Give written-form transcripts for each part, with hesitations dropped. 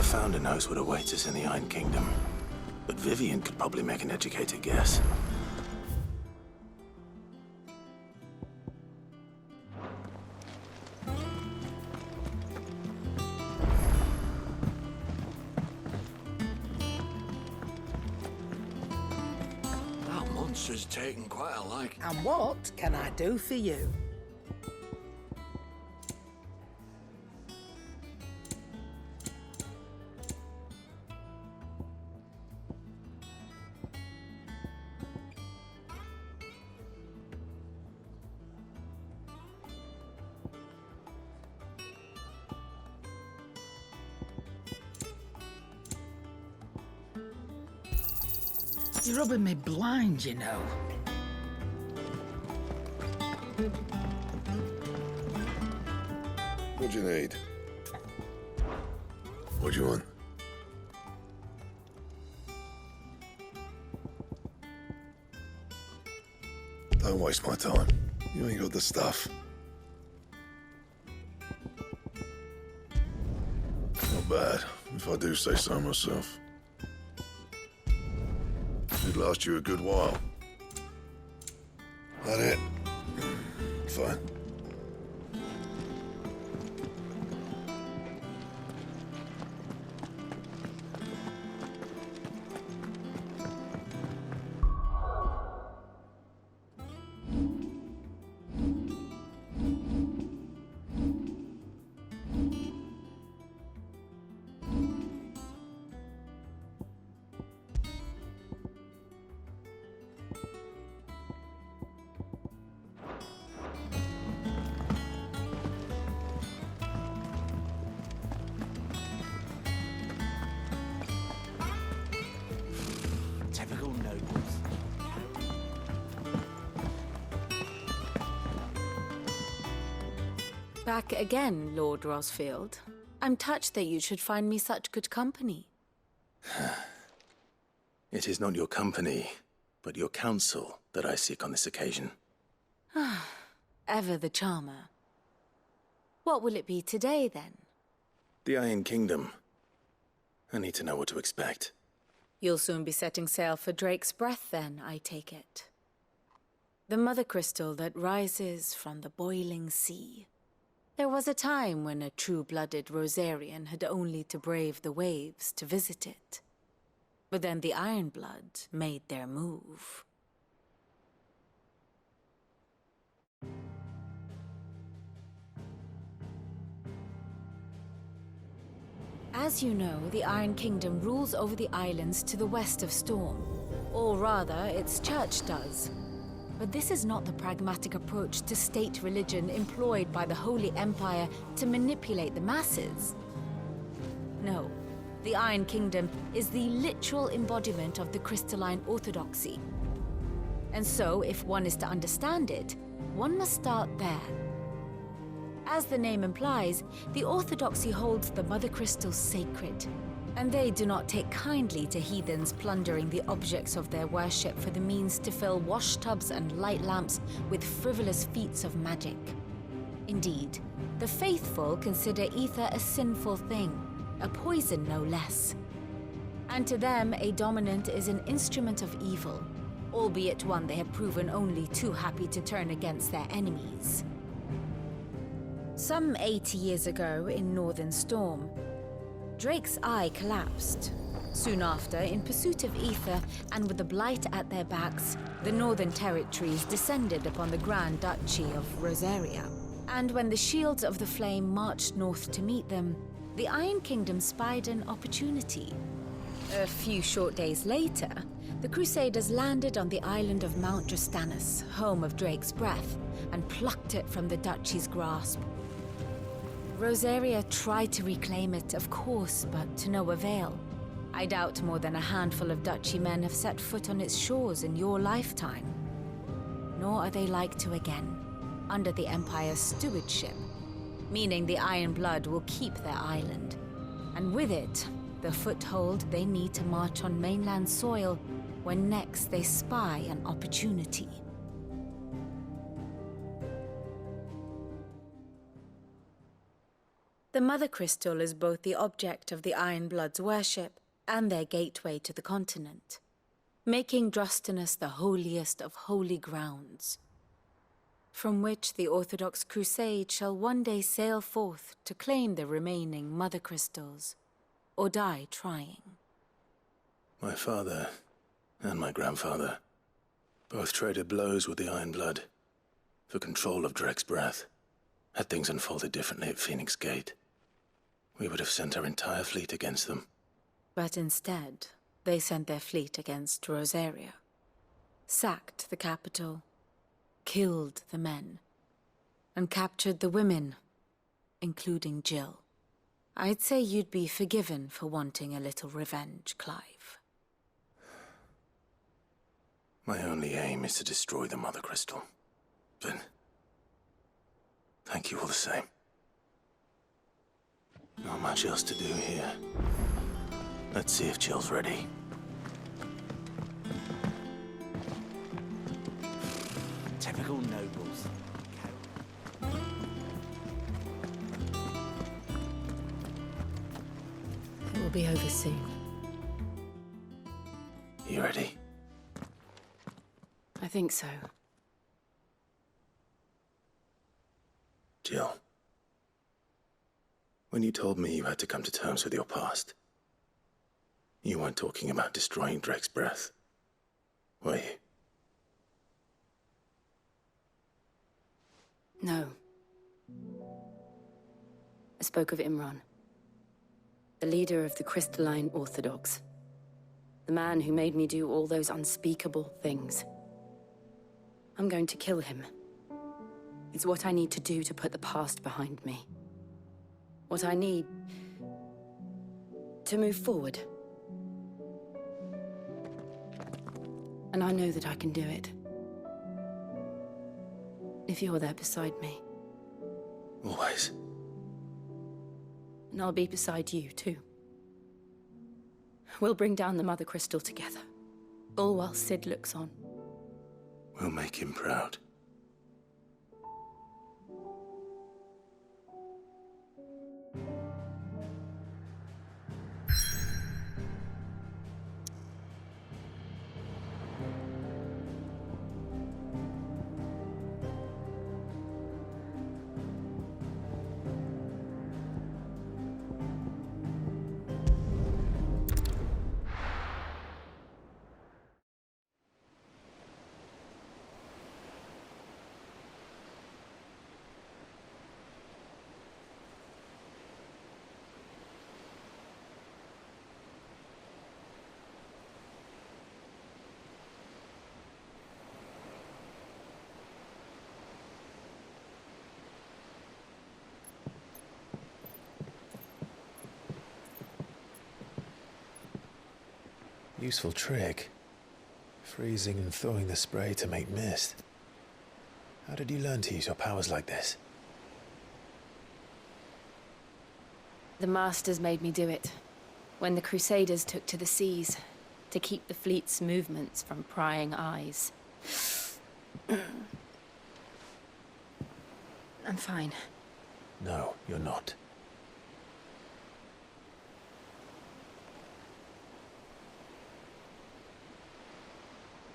Founder knows what awaits us in the Iron Kingdom, but Vivian could probably make an educated guess. That monster's taken quite a like. And what can I do for you? You're rubbing me blind, you know. What do you need? What do you want? Don't waste my time. You ain't got the stuff. Not bad, if I do say so myself. Should last you a good while. That it? Fine. Typical nobles. Back again, Lord Rosfield. I'm touched that you should find me such good company. It is not your company, but your counsel that I seek on this occasion. Ever the charmer. What will it be today, then? The Iron Kingdom. I need to know what to expect. You'll soon be setting sail for Drake's Breath, then, I take it. The mother crystal that rises from the boiling sea. There was a time when a true-blooded Rosarian had only to brave the waves to visit it. But then the Ironblood made their move. As you know, the Iron Kingdom rules over the islands to the west of Storm. Or rather, its church does. But this is not the pragmatic approach to state religion employed by the Holy Empire to manipulate the masses. No, the Iron Kingdom is the literal embodiment of the crystalline orthodoxy. And so, if one is to understand it, one must start there. As the name implies, the orthodoxy holds the Mother Crystal sacred, and they do not take kindly to heathens plundering the objects of their worship for the means to fill washtubs and light lamps with frivolous feats of magic. Indeed, the faithful consider ether a sinful thing, a poison no less. And to them, a dominant is an instrument of evil, albeit one they have proven only too happy to turn against their enemies. Some 80 years ago, in Northern Storm, Drake's Eye collapsed. Soon after, in pursuit of ether and with the Blight at their backs, the Northern Territories descended upon the Grand Duchy of Rosaria. And when the Shields of the Flame marched north to meet them, the Iron Kingdom spied an opportunity. A few short days later, the Crusaders landed on the island of Mount Drastanus, home of Drake's Breath, and plucked it from the Duchy's grasp. Rosaria tried to reclaim it, of course, but to no avail. I doubt more than a handful of Duchy men have set foot on its shores in your lifetime. Nor are they like to again, under the Empire's stewardship, meaning the Iron Blood will keep their island, and with it, the foothold they need to march on mainland soil when next they spy an opportunity. The Mother Crystal is both the object of the Iron Blood's worship and their gateway to the continent, making Drostanus the holiest of holy grounds, from which the Orthodox Crusade shall one day sail forth to claim the remaining Mother Crystals, or die trying. My father and my grandfather both traded blows with the Iron Blood for control of Drek's breath. Had things unfolded differently at Phoenix Gate, we would have sent our entire fleet against them. But instead, they sent their fleet against Rosaria, sacked the capital, killed the men, and captured the women, including Jill. I'd say you'd be forgiven for wanting a little revenge, Clive. My only aim is to destroy the Mother Crystal. But thank you all the same. Not much else to do here. Let's see if Jill's ready. Typical nobles. It will be over soon. You ready? I think so. Jill. When you told me you had to come to terms with your past, you weren't talking about destroying Drek's breath, were you? No. I spoke of Imran, the leader of the Crystalline Orthodox. The man who made me do all those unspeakable things. I'm going to kill him. It's what I need to do to put the past behind me. What I need to move forward. And I know that I can do it. If you're there beside me. Always. And I'll be beside you, too. We'll bring down the Mother Crystal together. All while Sid looks on. We'll make him proud. Useful trick. Freezing and thawing the spray to make mist. How did you learn to use your powers like this? The Masters made me do it. When the Crusaders took to the seas, to keep the fleet's movements from prying eyes. I'm fine. No, you're not.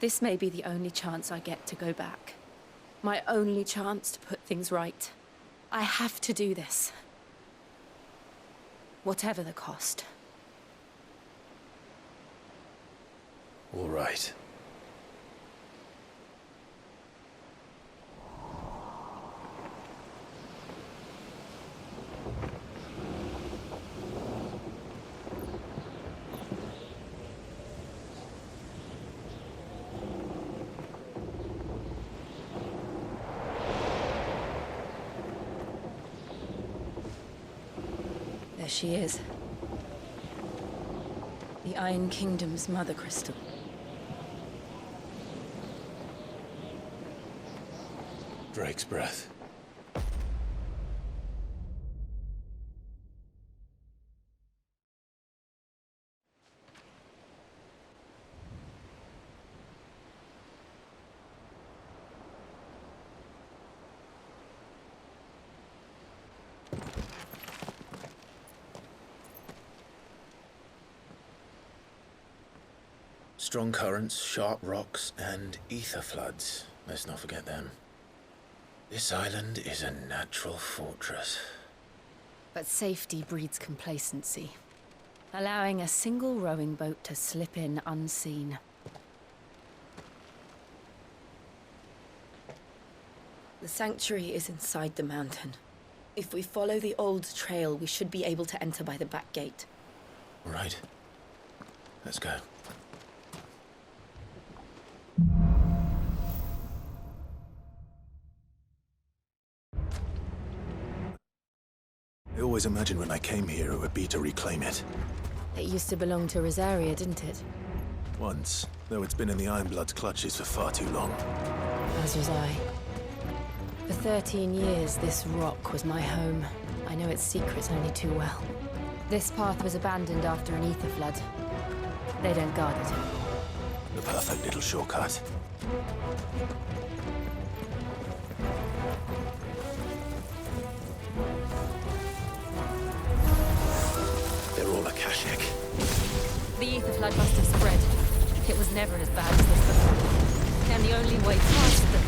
This may be the only chance I get to go back. My only chance to put things right. I have to do this. Whatever the cost. All right. There she is. The Iron Kingdom's Mother Crystal. Drake's breath. Strong currents, sharp rocks, and ether floods. Let's not forget them. This island is a natural fortress. But safety breeds complacency, allowing a single rowing boat to slip in unseen. The sanctuary is inside the mountain. If we follow the old trail, we should be able to enter by the back gate. Right. Let's go. I always imagined when I came here it would be to reclaim it. It used to belong to Rosaria, didn't it? Once, though it's been in the Ironblood's clutches for far too long. As was I. For 13 years, this rock was my home. I know its secrets only too well. This path was abandoned after an ether flood. They don't guard it. The perfect little shortcut. They're all Akashic. The ether flood must have spread. It was never as bad as this before. And the only way past them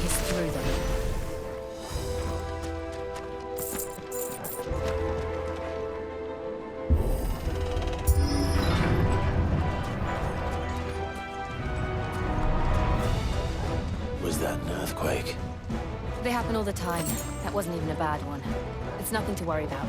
is through them. Was that an earthquake? They happen all the time. That wasn't even a bad one. It's nothing to worry about.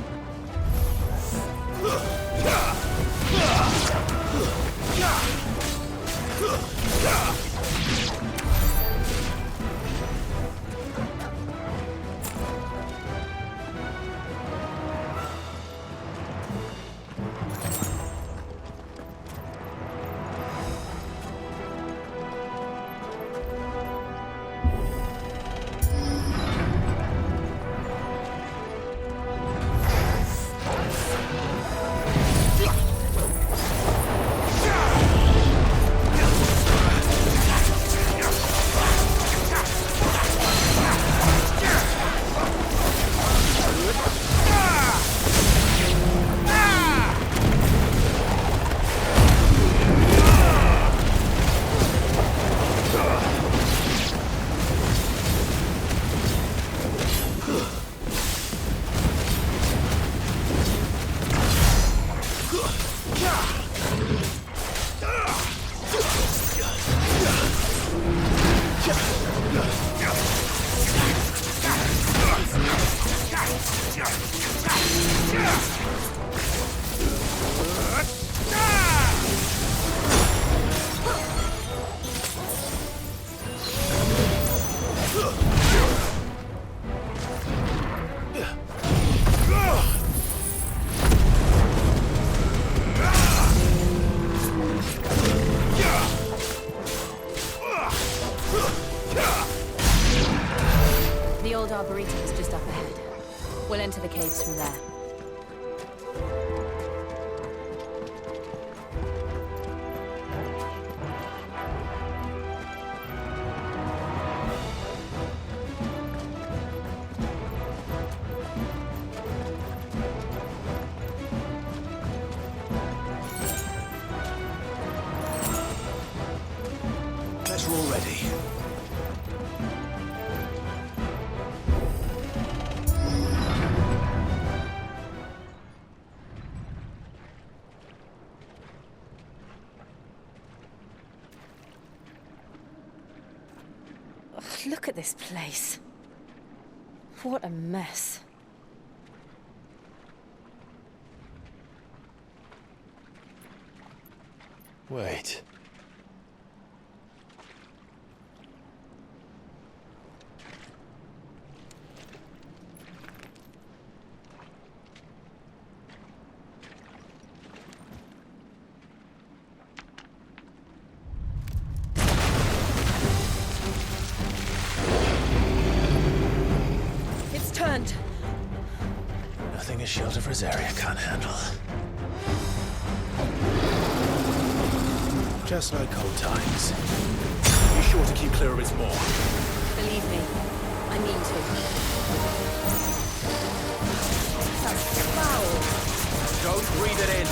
The old Arboretum is just up ahead. We'll enter the caves from there. Guess we're all ready. Look at this place. What a mess. Wait. It's turned. Nothing a shield of Rosaria can't handle. Just like old times. Be sure to keep clear of its maw. Believe me, I mean to. That's foul. Don't breathe it in.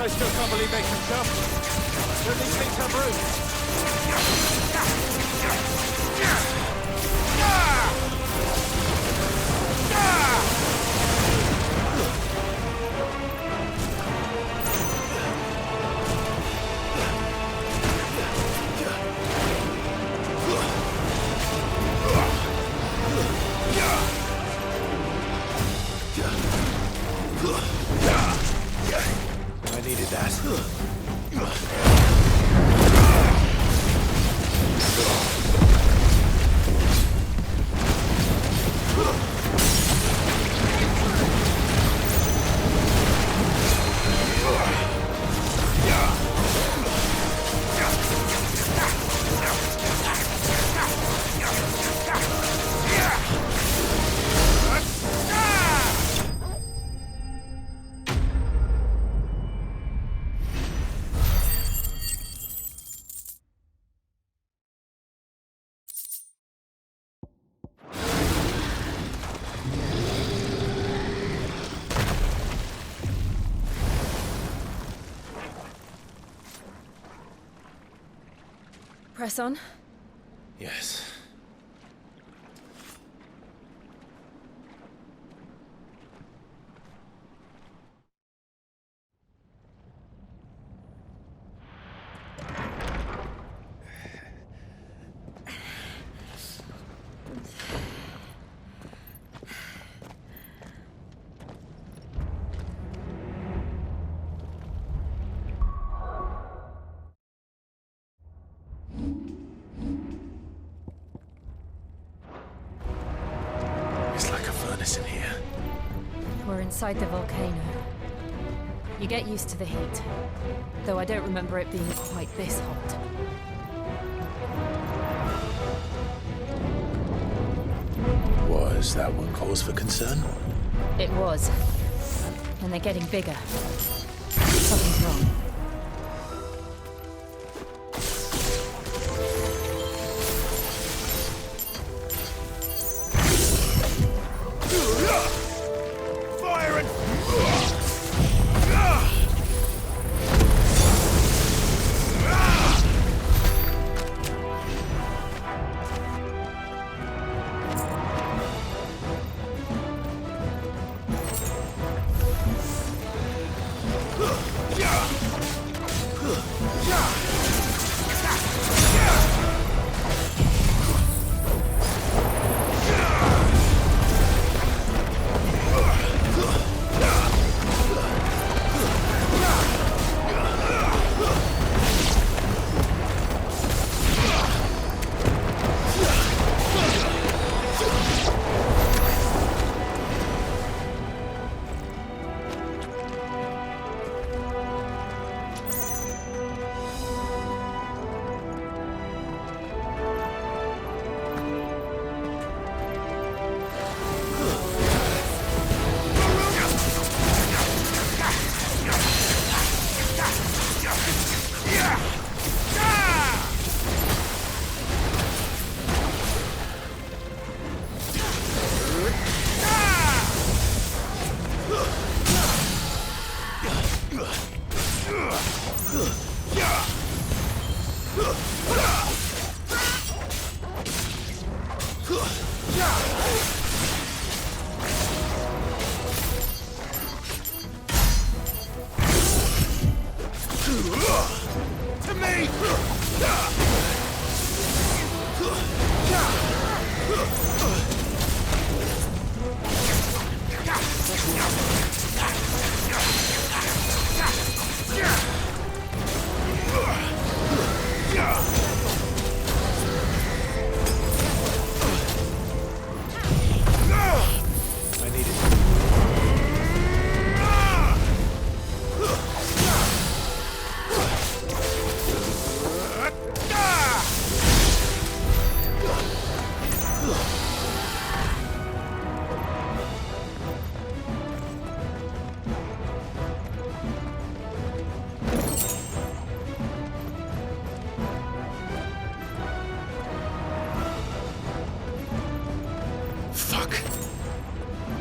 I still can't believe they can jump. Don't these things have roots? I needed that. Press on. Yes. It's like a furnace in here. We're inside the volcano. You get used to the heat, though I don't remember it being quite this hot. Was that one cause for concern? It was. And they're getting bigger. Something's wrong.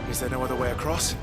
Is there no other way across?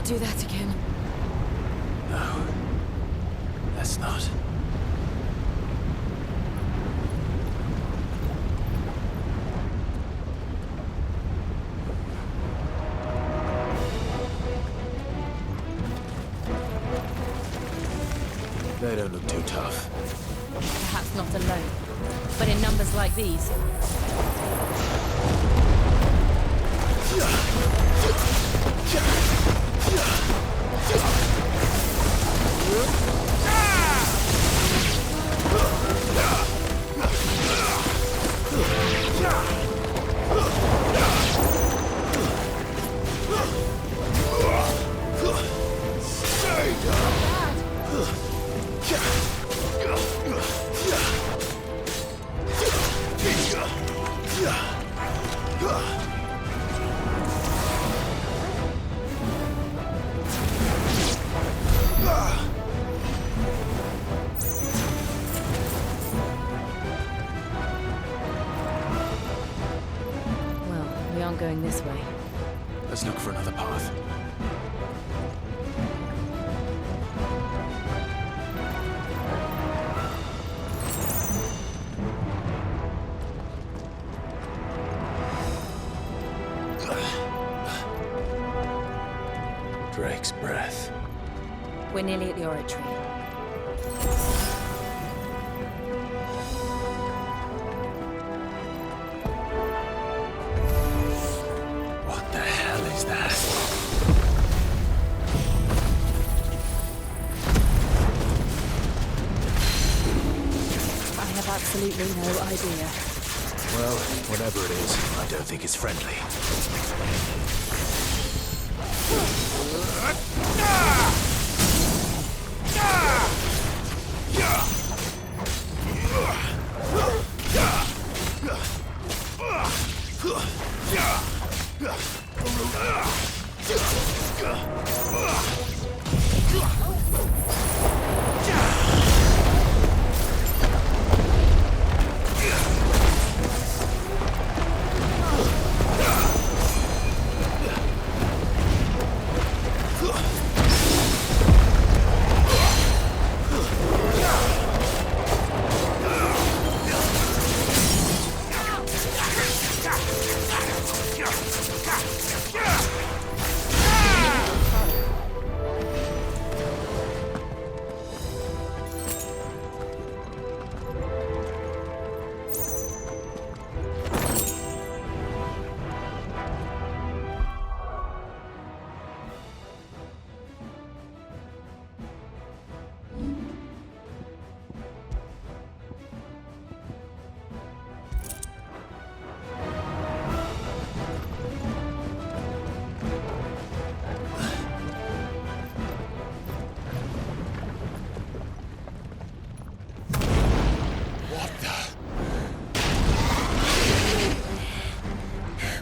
do that again. No. Let's not. They don't look too tough. Perhaps not alone, but in numbers like these. Well, we aren't going this way. Let's look for another path. Drake's breath. We're nearly at the oratory. What the hell is that? I have absolutely no idea. Well, whatever it is, I don't think it's friendly.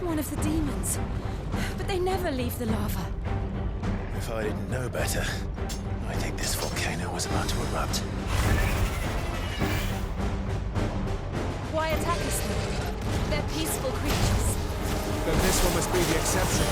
One of the demons. But they never leave the lava. If I didn't know better, I think this volcano was about to erupt. Why attack us then? They're peaceful creatures. Then this one must be the exception.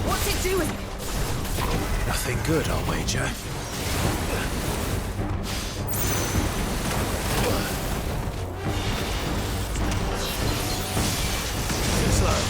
What's it doing? Nothing good, I'll wager. Too slow.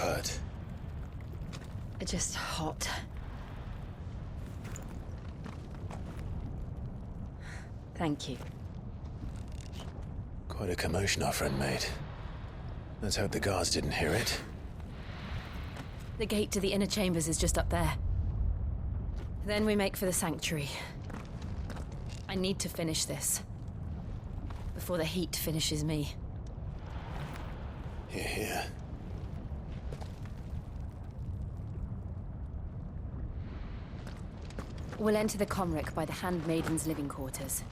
hurt? Just hot. Thank you. Quite a commotion our friend made. Let's hope the guards didn't hear it. The gate to the inner chambers is just up there. Then we make for the sanctuary. I need to finish this. Before the heat finishes me. Here, here. We'll enter the Comric by the Handmaiden's living quarters.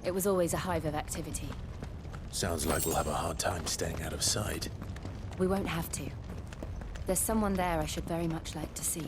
It was always a hive of activity. Sounds like we'll have a hard time staying out of sight. We won't have to. There's someone there I should very much like to see.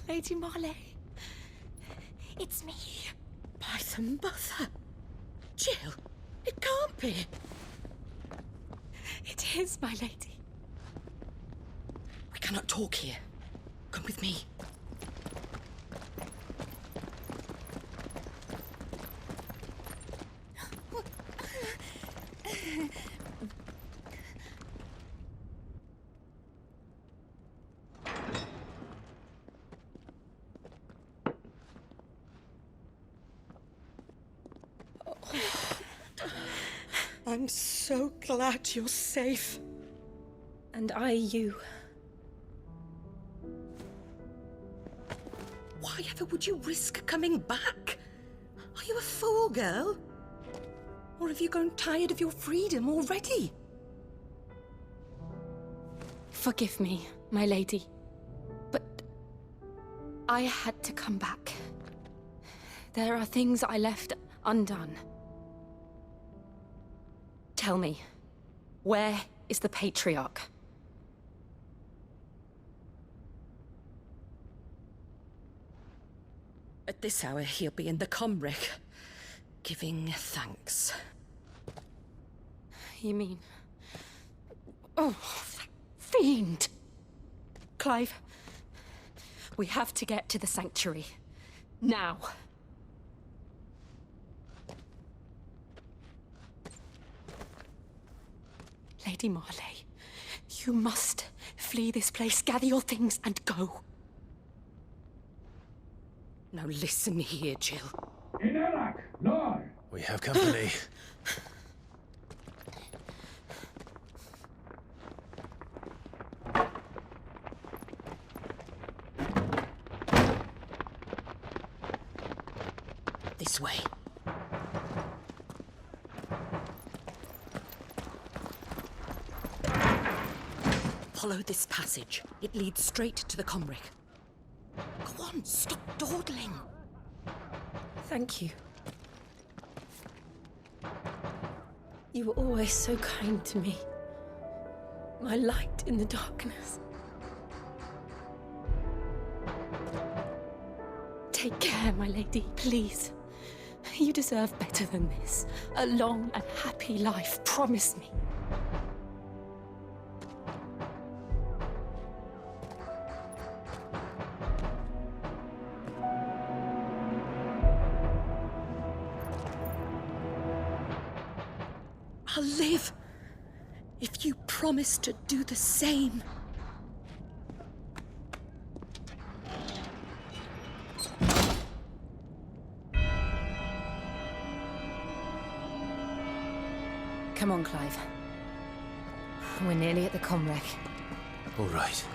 Lady Marley. It's me. By the mother. Jill, it can't be. It is, my lady. We cannot talk here. Come with me. I'm so glad you're safe. And I you. Why ever would you risk coming back? Are you a fool, girl? Or have you grown tired of your freedom already? Forgive me, my lady. But I had to come back. There are things I left undone. Tell me, where is the Patriarch? At this hour, he'll be in the Comric, giving thanks. You mean... Oh, that fiend! Clive, we have to get to the sanctuary. Now. Lady Marley, you must flee this place, gather your things, and go. Now listen here, Jill. We have company. This way. Follow this passage. It leads straight to the Comric. Go on, stop dawdling. Thank you. You were always so kind to me. My light in the darkness. Take care, my lady, please. You deserve better than this. A long and happy life, promise me. I'll live if you promise to do the same. Come on, Clive. We're nearly at the Comrec. All right.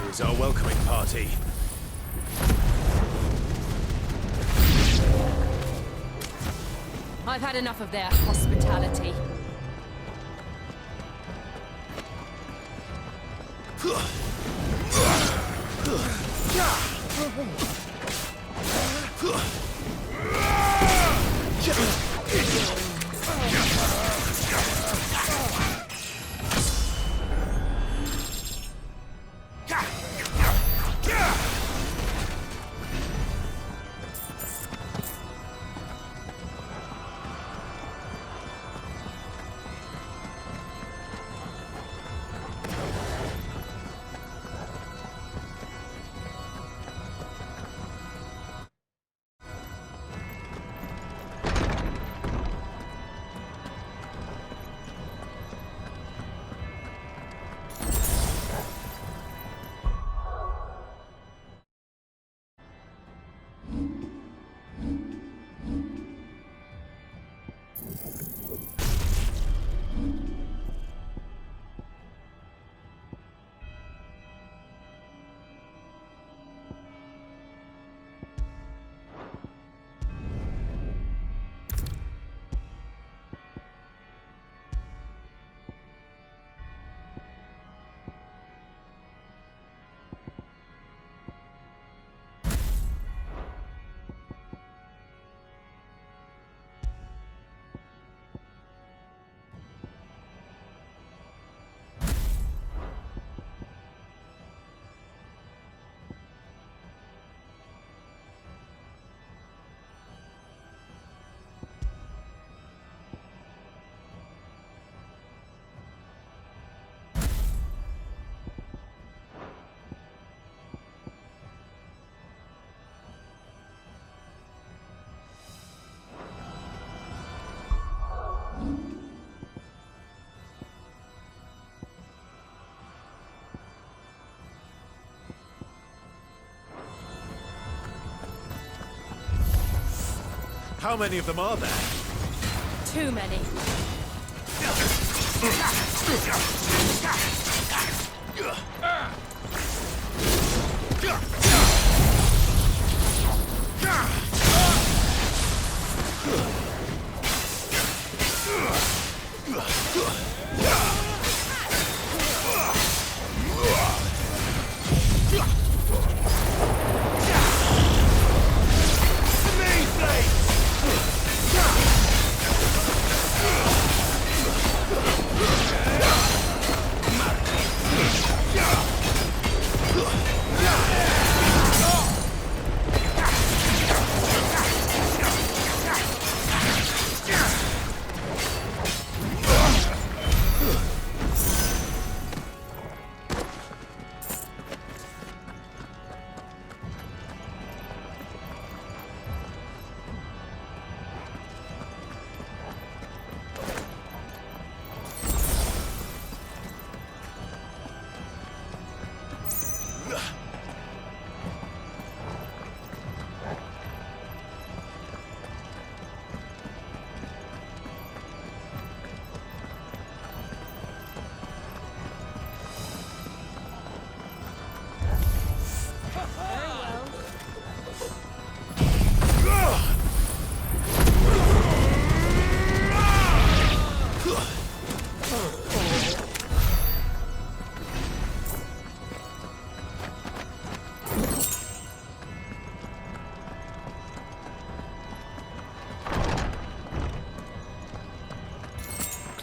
Here's our welcoming party. I've had enough of their hospitality. How many of them are there? Too many.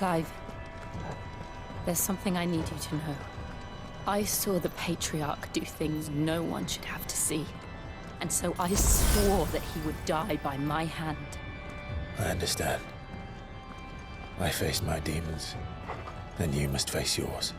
Clive, there's something I need you to know. I saw the Patriarch do things no one should have to see. And so I swore that he would die by my hand. I understand. I faced my demons, then you must face yours.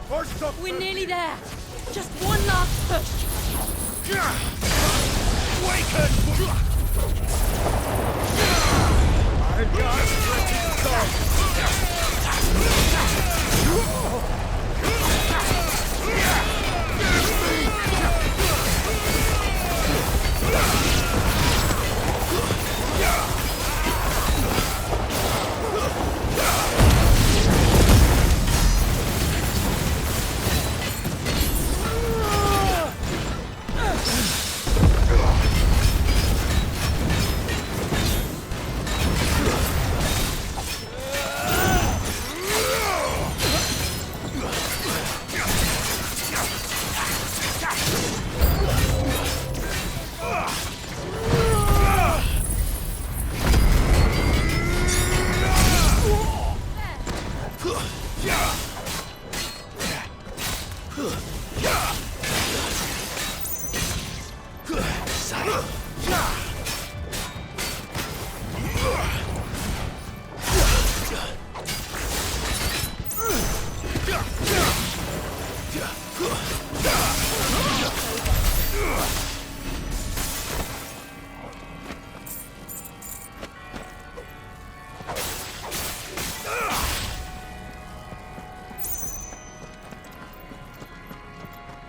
First up, We're nearly there. Just one last push. Waken! Iron Guard ready to go!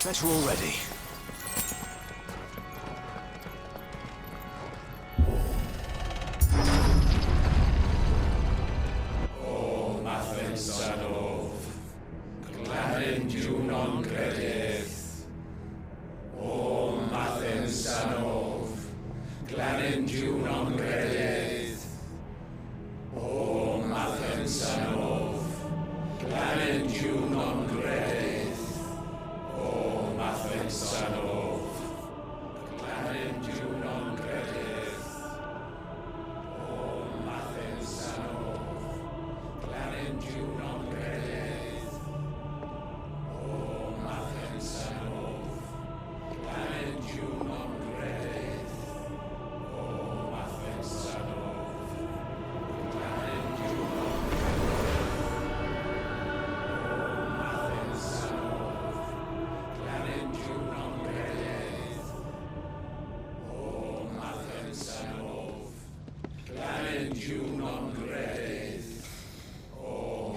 Better already.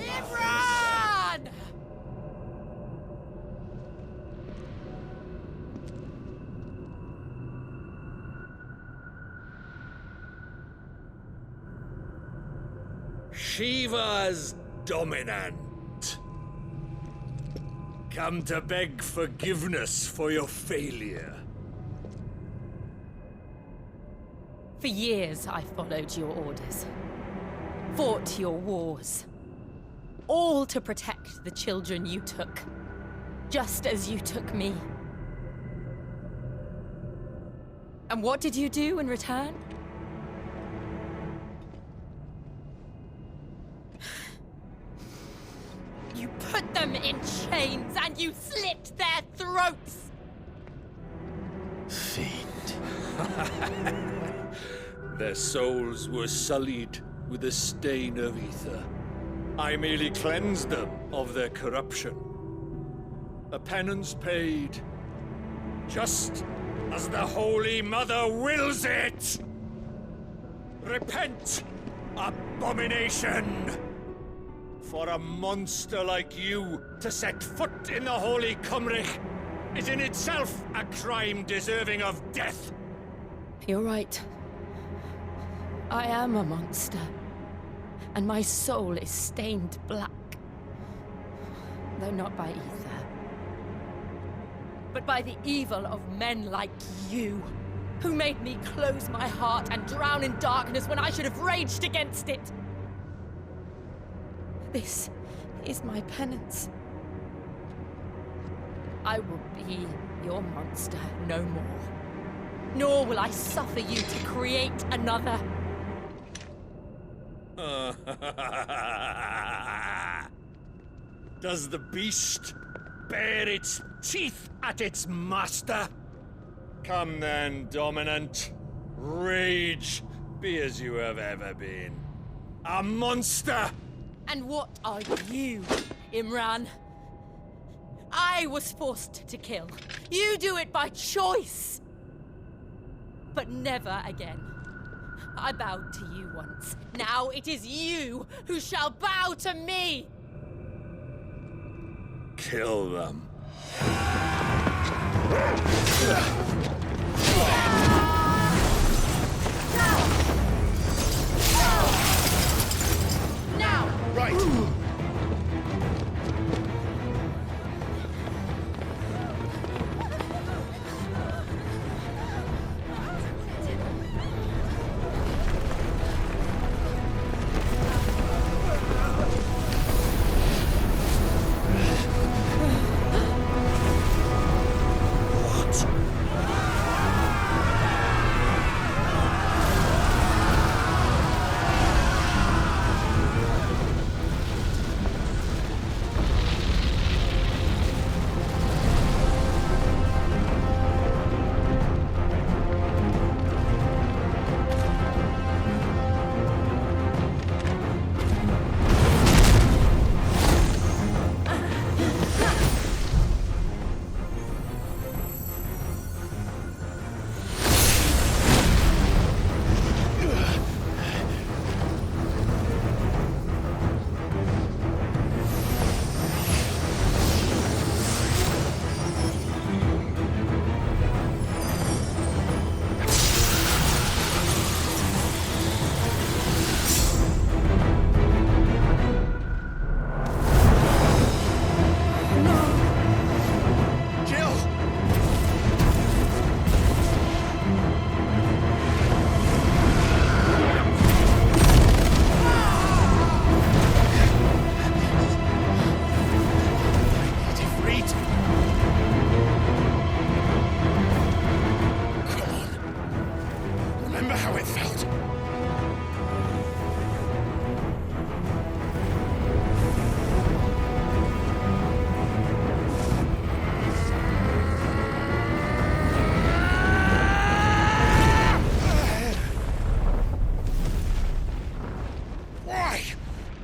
Imran! Shiva's dominant. Come to beg forgiveness for your failure. For years, I followed your orders. Fought your wars. All to protect the children you took. Just as you took me. And what did you do in return? You put them in chains and you slit their throats! Fiend. Their souls were sullied with the stain of ether. I merely cleansed them of their corruption. A penance paid, just as the Holy Mother wills it! Repent, abomination! For a monster like you to set foot in the Holy Cymric is in itself a crime deserving of death! You're right. I am a monster. And my soul is stained black. Though not by ether. But by the evil of men like you, who made me close my heart and drown in darkness when I should have raged against it. This is my penance. I will be your monster no more. Nor will I suffer you to create another. Does the beast bare its teeth at its master? Come then, Dominant. Rage, be as you have ever been. A monster! And what are you, Imran? I was forced to kill. You do it by choice. But never again. I bowed to you once. Now it is you who shall bow to me! Kill them. Now! Right!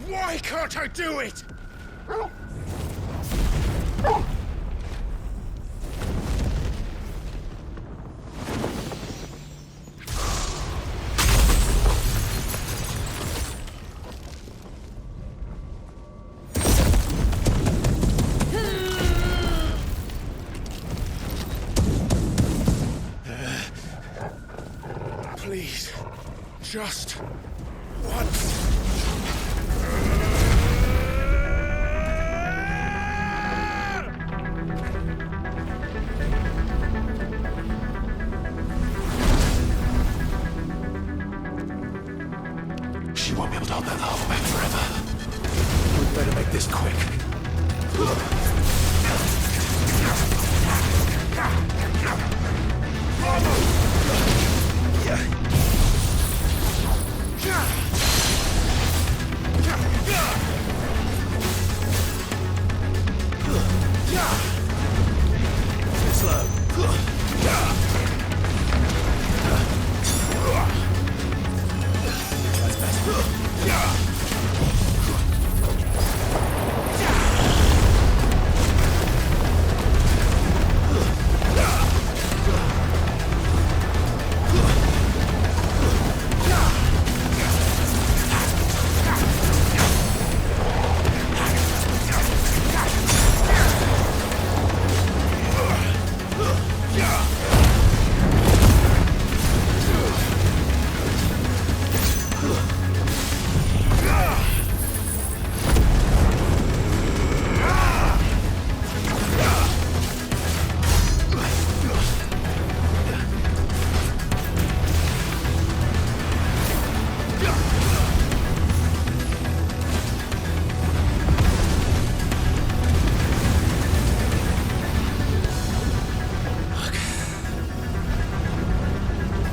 Why can't I do it? Please, just once. She won't be able to hold that lava back forever. We'd better make this quick.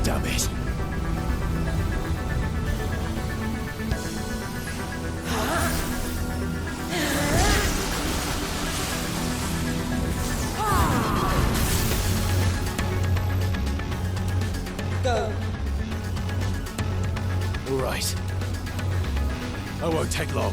Damn it. Go. All right. I won't take long.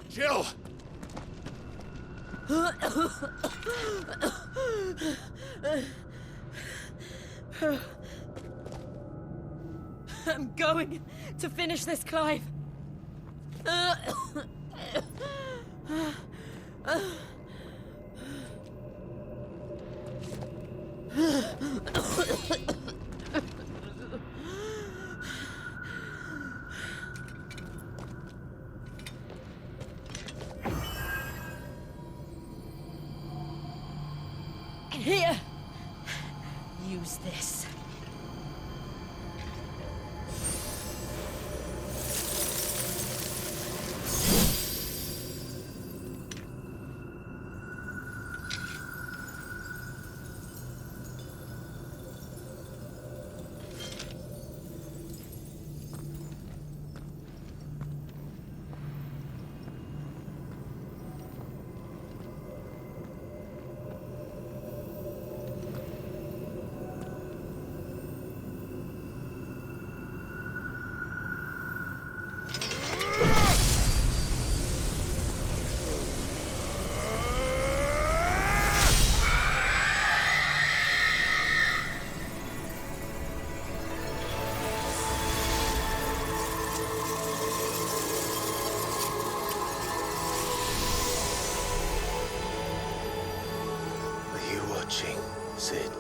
Jill! I'm going to finish this, Clive. Here. Use this. Sid.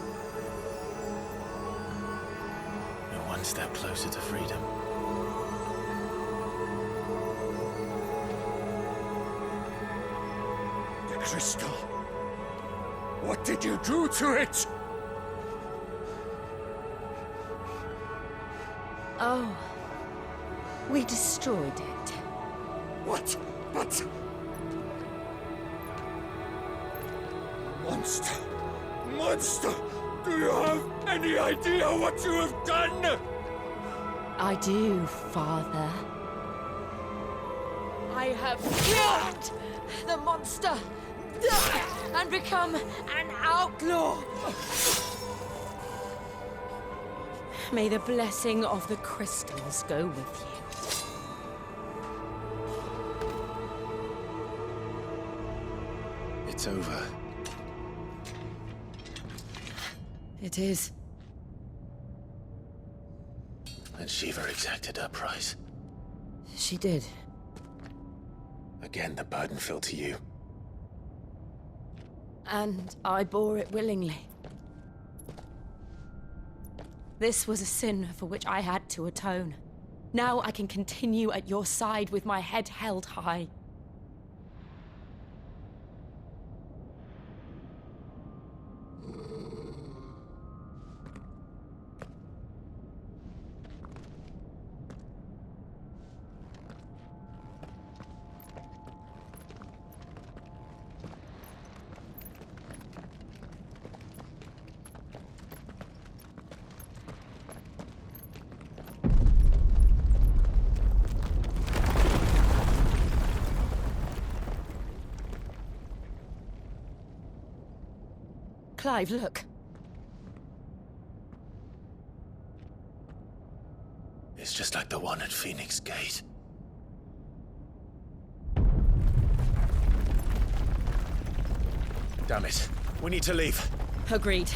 We're one step closer to freedom. The crystal. What did you do to it? Oh, we destroyed it. What? But... Monster! Monster! Do you have any idea what you have done? I do, Father. I have killed the monster and become an outlaw. May the blessing of the crystals go with you. It's over. It is. And Shiva exacted her price. She did. Again, the burden fell to you. And I bore it willingly. This was a sin for which I had to atone. Now I can continue at your side with my head held high. Clive, look. It's just like the one at Phoenix Gate. Damn it. We need to leave. Agreed.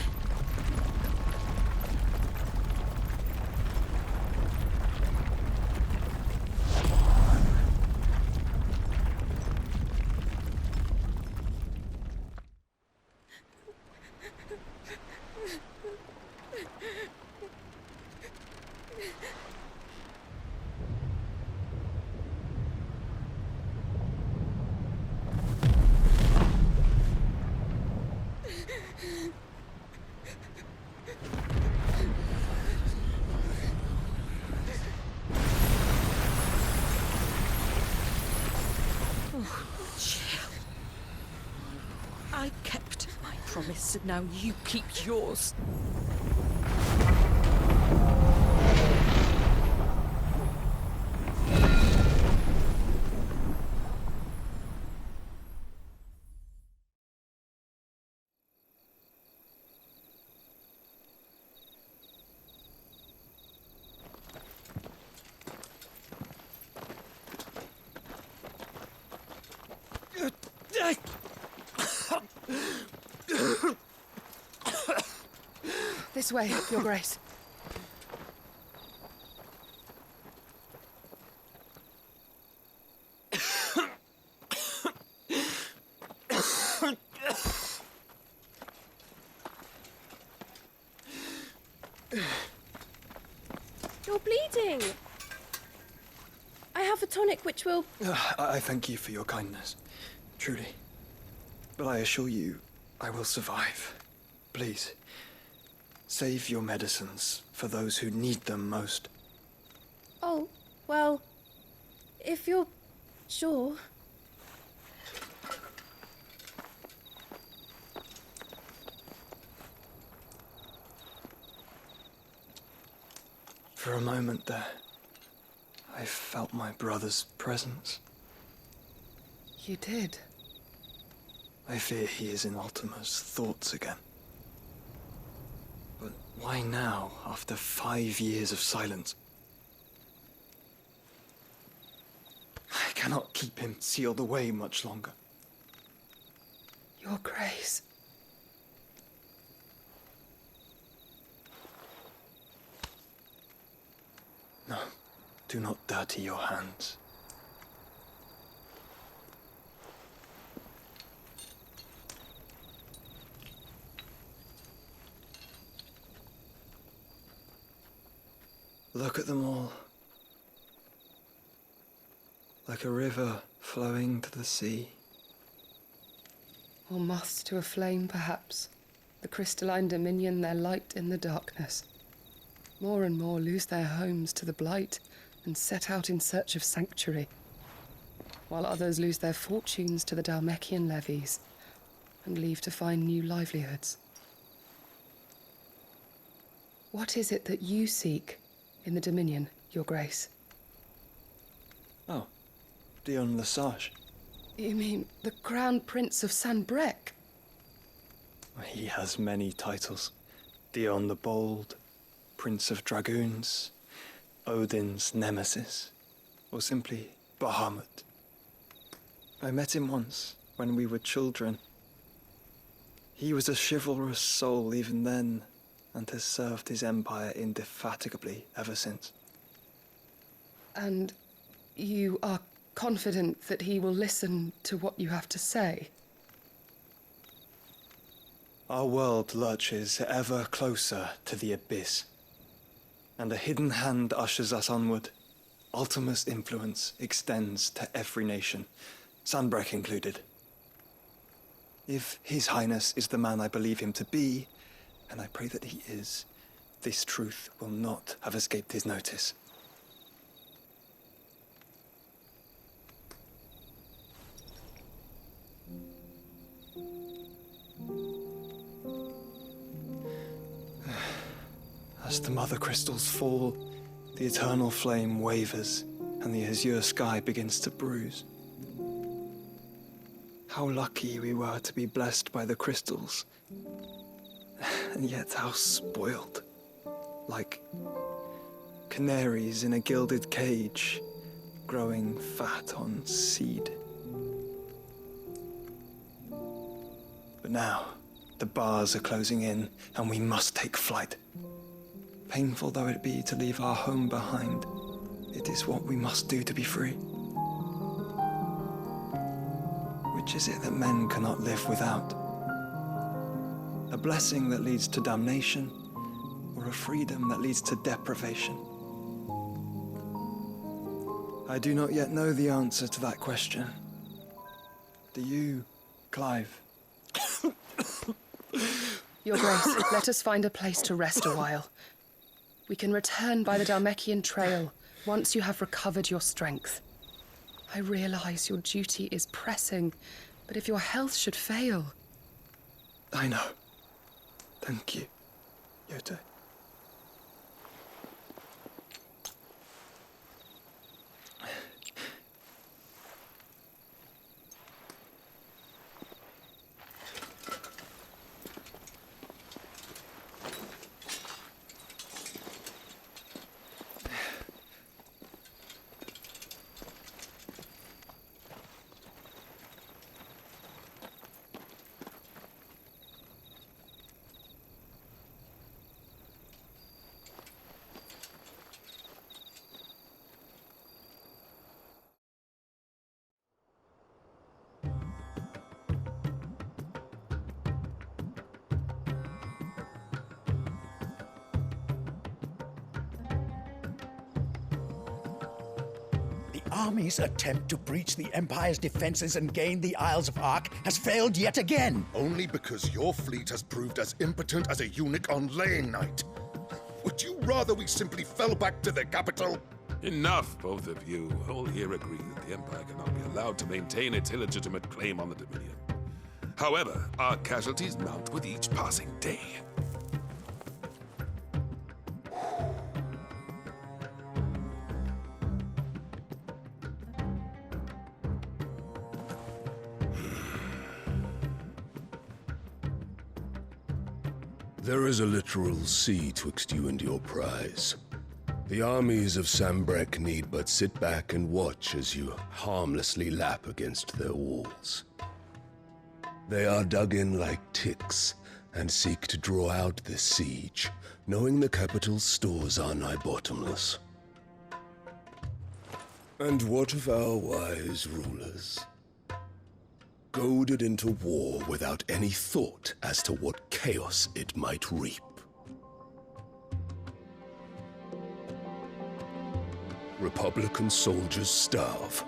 I kept my promise, and now you keep yours. This way, Your Grace. You're bleeding. I have a tonic which will... I thank you for your kindness, truly. But I assure you, I will survive. Please, save your medicines for those who need them most. Oh, well, if you're sure. For a moment there, I felt my brother's presence. You did? I fear he is in Ultima's thoughts again. But why now, after 5 years of silence? I cannot keep him sealed away much longer. Your Grace. No, do not dirty your hands. Look at them all. Like a river flowing to the sea. Or moths to a flame, perhaps. The crystalline dominion, their light in the darkness. More and more lose their homes to the blight and set out in search of sanctuary, while others lose their fortunes to the Dhalmekian levies and leave to find new livelihoods. What is it that you seek in the Dominion, Your Grace? Oh, Dion Lesage. You mean the Crown Prince of Sanbreque? He has many titles. Dion the Bold, Prince of Dragoons, Odin's Nemesis, or simply Bahamut. I met him once, when we were children. He was a chivalrous soul even then, and has served his empire indefatigably ever since. And you are confident that he will listen to what you have to say? Our world lurches ever closer to the abyss, and a hidden hand ushers us onward. Ultima's influence extends to every nation, Sanbreque included. If His Highness is the man I believe him to be, and I pray that he is, this truth will not have escaped his notice. As the mother crystals fall, the eternal flame wavers, and the azure sky begins to bruise. How lucky we were to be blessed by the crystals, and yet how spoiled. Like canaries in a gilded cage, growing fat on seed. But now, the bars are closing in, and we must take flight. Painful though it be to leave our home behind, it is what we must do to be free. Which is it that men cannot live without? A blessing that leads to damnation, or a freedom that leads to deprivation? I do not yet know the answer to that question. Do you, Clive? Your Grace, let us find a place to rest a while. We can return by the Dhalmekian Trail once you have recovered your strength. I realize your duty is pressing, but if your health should fail... I know. Thank you, Yote. Army's attempt to breach the Empire's defenses and gain the Isles of Ark has failed yet again. Only because your fleet has proved as impotent as a eunuch on laying night. Would you rather we simply fell back to the capital? Enough, both of you. All here agree that the Empire cannot be allowed to maintain its illegitimate claim on the Dominion. However, our casualties mount with each passing day. There is a literal sea twixt you and your prize. The armies of Sanbreque need but sit back and watch as you harmlessly lap against their walls. They are dug in like ticks and seek to draw out this siege, knowing the capital's stores are nigh bottomless. And what of our wise rulers? Goaded into war without any thought as to what chaos it might reap. Republican soldiers starve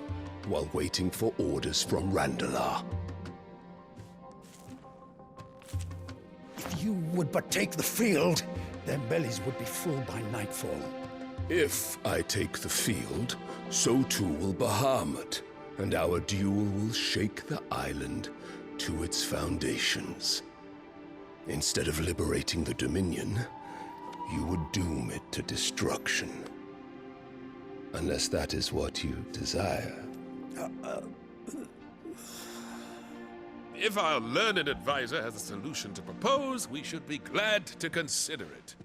while waiting for orders from Randalar. If you would but take the field, their bellies would be full by nightfall. If I take the field, so too will Bahamut, and our duel will shake the island to its foundations. Instead of liberating the Dominion, you would doom it to destruction. Unless that is what you desire. If our learned advisor has a solution to propose, we should be glad to consider it.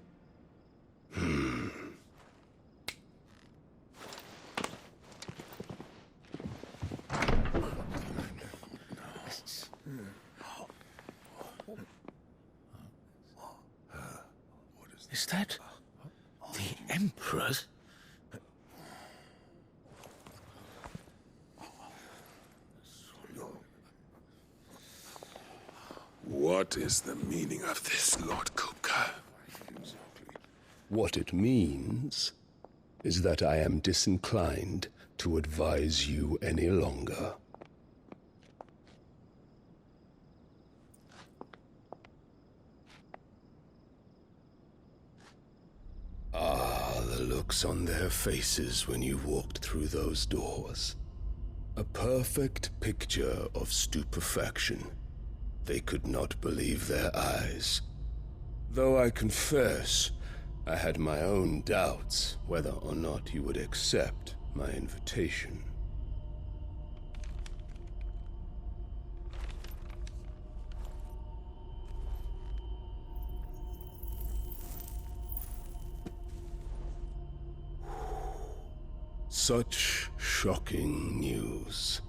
Is that the Emperor's? What is the meaning of this, Lord Kupka? What it means is that I am disinclined to advise you any longer. Ah, the looks on their faces when you walked through those doors. A perfect picture of stupefaction. They could not believe their eyes. Though I confess, I had my own doubts whether or not you would accept my invitation. Such shocking news.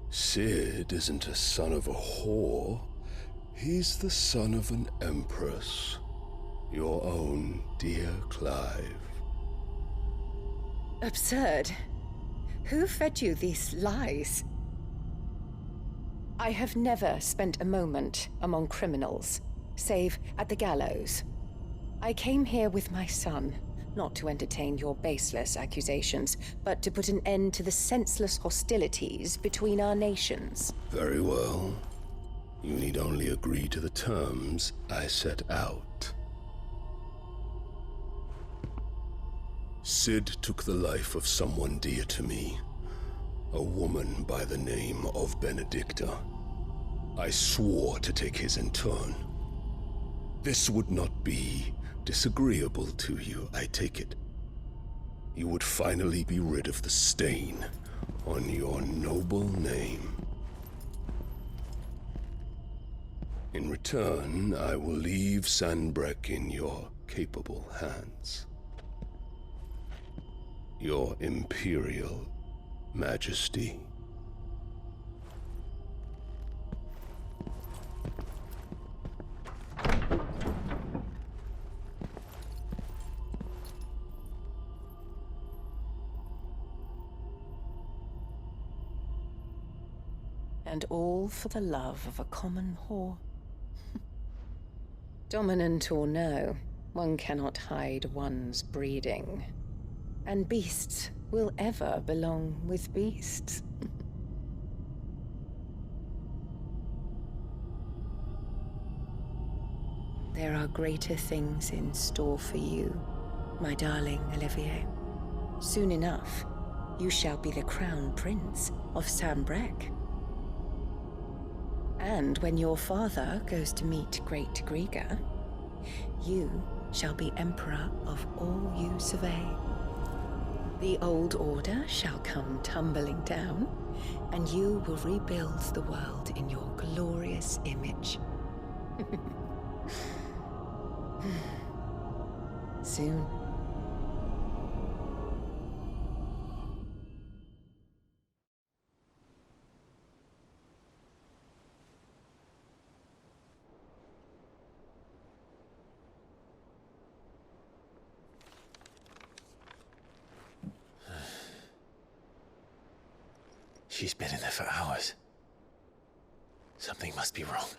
Cid isn't a son of a whore. He's the son of an empress. Your own dear Clive. Absurd. Who fed you these lies? I have never spent a moment among criminals, save at the gallows. I came here with my son, not to entertain your baseless accusations, but to put an end to the senseless hostilities between our nations. Very well. You need only agree to the terms I set out. Cid took the life of someone dear to me, a woman by the name of Benedicta. I swore to take his in turn. This would not be disagreeable to you, I take it. You would finally be rid of the stain on your noble name. In return, I will leave Sanbreque in your capable hands. Your Imperial Majesty. And all for the love of a common whore. Dominant or no, one cannot hide one's breeding. And beasts will ever belong with beasts. There are greater things in store for you, my darling Olivier. Soon enough, you shall be the crown prince of Sanbreque. And when your father goes to meet Great Griga, you shall be emperor of all you survey. The old order shall come tumbling down, and you will rebuild the world in your glorious image. Soon. She's been in there for hours. Something must be wrong.